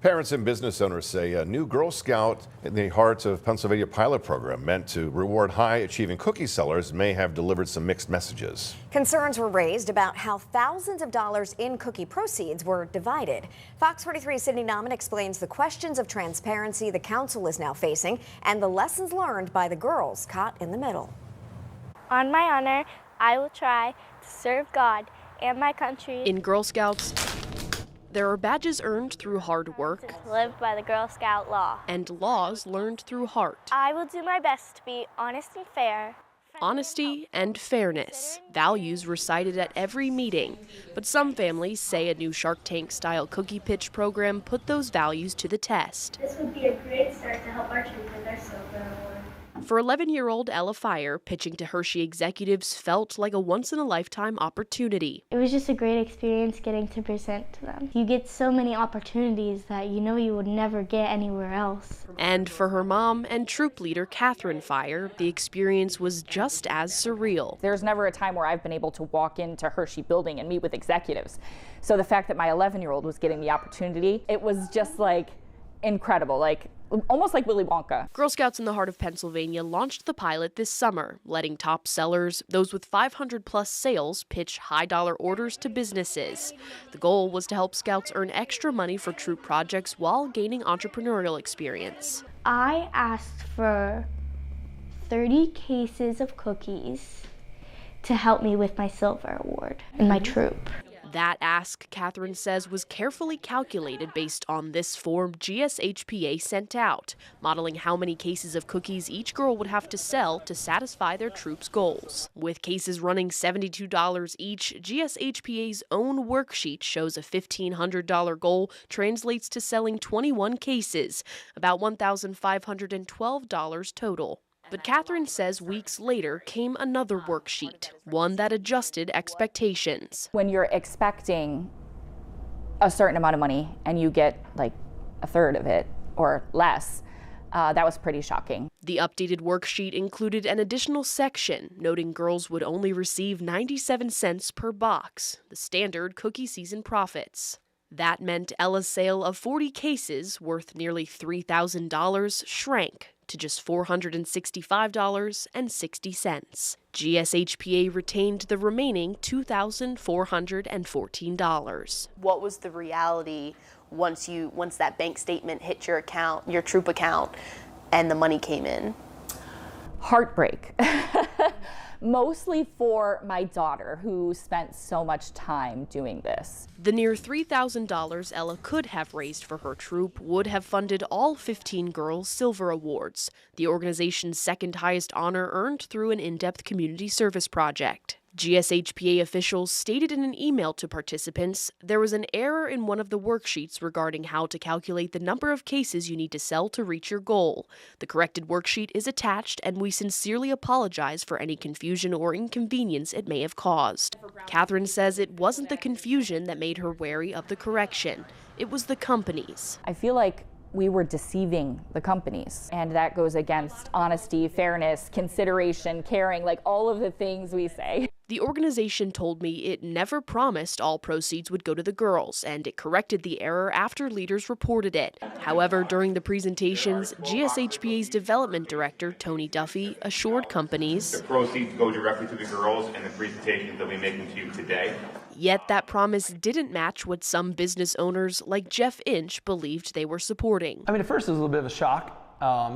Parents and business owners say a new Girl Scout in the heart of Pennsylvania pilot program meant to reward high-achieving cookie sellers may have delivered some mixed messages. Concerns were raised about how thousands of dollars in cookie proceeds were divided. Fox 43's Sydney Nauman explains the questions of transparency the council is now facing and the lessons learned by the girls caught in the middle. On my honor, I will try to serve God and my country. In Girl Scouts, there are badges earned through hard work, Live by the Girl Scout law, and laws learned through heart. I will do my best to be honest and fair. Honesty and fairness, values recited at every meeting. But some families say a new Shark Tank-style cookie pitch program put those values to the test. This would be a great start to help our children win their silver award. For 11-year-old Ella Fire, pitching to Hershey executives felt like a once-in-a-lifetime opportunity. It was just a great experience getting to present to them. You get so many opportunities that you know you would never get anywhere else. And for her mom and troop leader Catherine Fire, the experience was just as surreal. There's never a time where I've been able to walk into Hershey building and meet with executives. So the fact that my 11-year-old was getting the opportunity, it was just like incredible, like almost like Willy Wonka. Girl Scouts in the heart of Pennsylvania launched the pilot this summer, letting top sellers, those with 500-plus sales, pitch high-dollar orders to businesses. The goal was to help Scouts earn extra money for troop projects while gaining entrepreneurial experience. I asked for 30 cases of cookies to help me with my silver award in my troop. That ask, Catherine says, was carefully calculated based on this form GSHPA sent out, modeling how many cases of cookies each girl would have to sell to satisfy their troop's goals. With cases running $72 each, GSHPA's own worksheet shows a $1,500 goal translates to selling 21 cases, about $1,512 total. But Catherine says weeks later came another worksheet, one that adjusted expectations. When you're expecting a certain amount of money and you get like a third of it or less, that was pretty shocking. The updated worksheet included an additional section noting girls would only receive 97 cents per box, the standard cookie season profits. That meant Ella's sale of 40 cases worth nearly $3,000 shrank to just $465.60. GSHPA retained the remaining $2,414. What was the reality once that bank statement hit your account, your troop account, and the money came in? Heartbreak. Mostly for my daughter, who spent so much time doing this. The near $3,000 Ella could have raised for her troop would have funded all 15 girls' silver awards, the organization's second highest honor earned through an in-depth community service project. GSHPA officials stated in an email to participants there was an error in one of the worksheets regarding how to calculate the number of cases you need to sell to reach your goal. The corrected worksheet is attached, and we sincerely apologize for any confusion or inconvenience it may have caused. Catherine says it wasn't the confusion that made her wary of the correction. It was the companies. I feel like we were deceiving the companies, and that goes against honesty, fairness, consideration, caring, like all of the things we say. The organization told me it never promised all proceeds would go to the girls, and it corrected the error after leaders reported it. However, during the presentations, GSHPA's development director, Tony Duffy, assured companies the proceeds go directly to the girls and the presentations that we make them to you today. Yet that promise didn't match what some business owners like Jeff Inch believed they were supporting. I mean, at first it was a little bit of a shock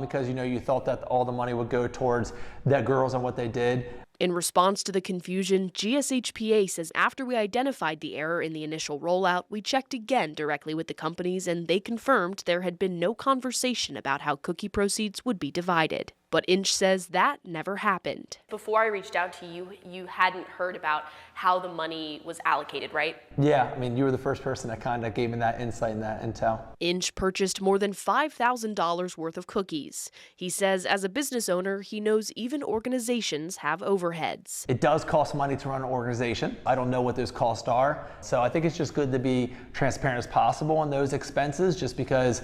because, you thought that all the money would go towards the girls and what they did. In response to the confusion, GSHPA says after we identified the error in the initial rollout, we checked again directly with the companies and they confirmed there had been no conversation about how cookie proceeds would be divided. But Inch says that never happened. Before I reached out to you, you hadn't heard about how the money was allocated, right? Yeah, I mean, you were the first person that kind of gave me that insight and that intel. Inch purchased more than $5,000 worth of cookies. He says as a business owner, he knows even organizations have overheads. It does cost money to run an organization. I don't know what those costs are. So I think it's just good to be transparent as possible on those expenses just because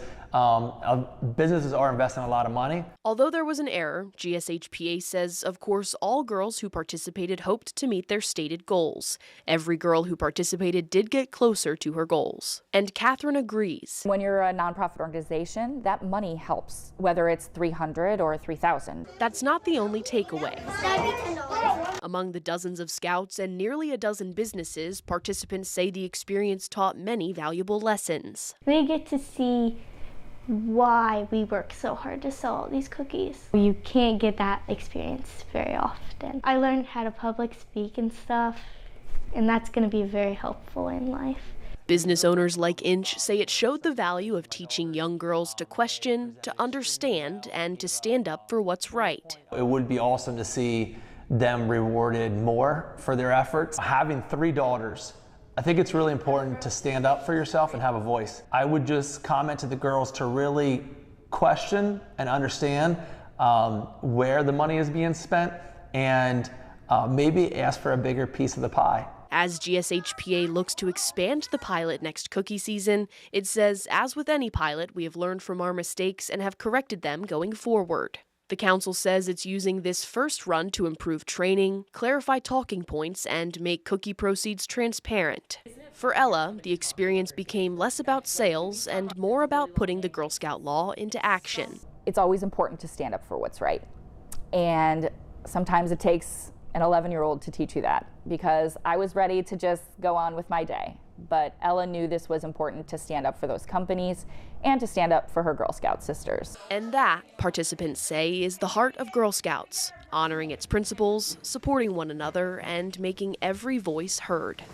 businesses are investing a lot of money. Although there was an error, GSHPA says, of course, all girls who participated hoped to meet their stated goals. goals. Every girl who participated did get closer to her goals. And Catherine agrees. When you're a nonprofit organization, that money helps, whether it's $300 or $3,000. That's not the only takeaway. Among the dozens of scouts and nearly a dozen businesses, participants say the experience taught many valuable lessons. We get to see why we work so hard to sell all these cookies. You can't get that experience very often. I learned how to public speak and stuff, and that's going to be very helpful in life. Business owners like Inch say it showed the value of teaching young girls to question, to understand, and to stand up for what's right. It would be awesome to see them rewarded more for their efforts. Having 3 daughters, I think it's really important to stand up for yourself and have a voice. I would just comment to the girls to really question and understand where the money is being spent and maybe ask for a bigger piece of the pie. As GSHPA looks to expand the pilot next cookie season, it says, as with any pilot, we have learned from our mistakes and have corrected them going forward. The council says it's using this first run to improve training, clarify talking points, and make cookie proceeds transparent. For Ella, the experience became less about sales and more about putting the Girl Scout law into action. It's always important to stand up for what's right. And sometimes it takes an 11-year-old to teach you that, because I was ready to just go on with my day. But Ella knew this was important to stand up for those companies and to stand up for her Girl Scout sisters. And that, participants say, is the heart of Girl Scouts, honoring its principles, supporting one another, and making every voice heard.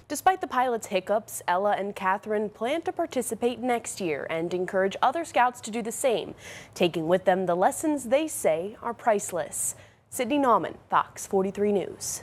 Despite the pilot's hiccups, Ella and Catherine plan to participate next year and encourage other Scouts to do the same, taking with them the lessons they say are priceless. Sydney Nauman, Fox 43 News.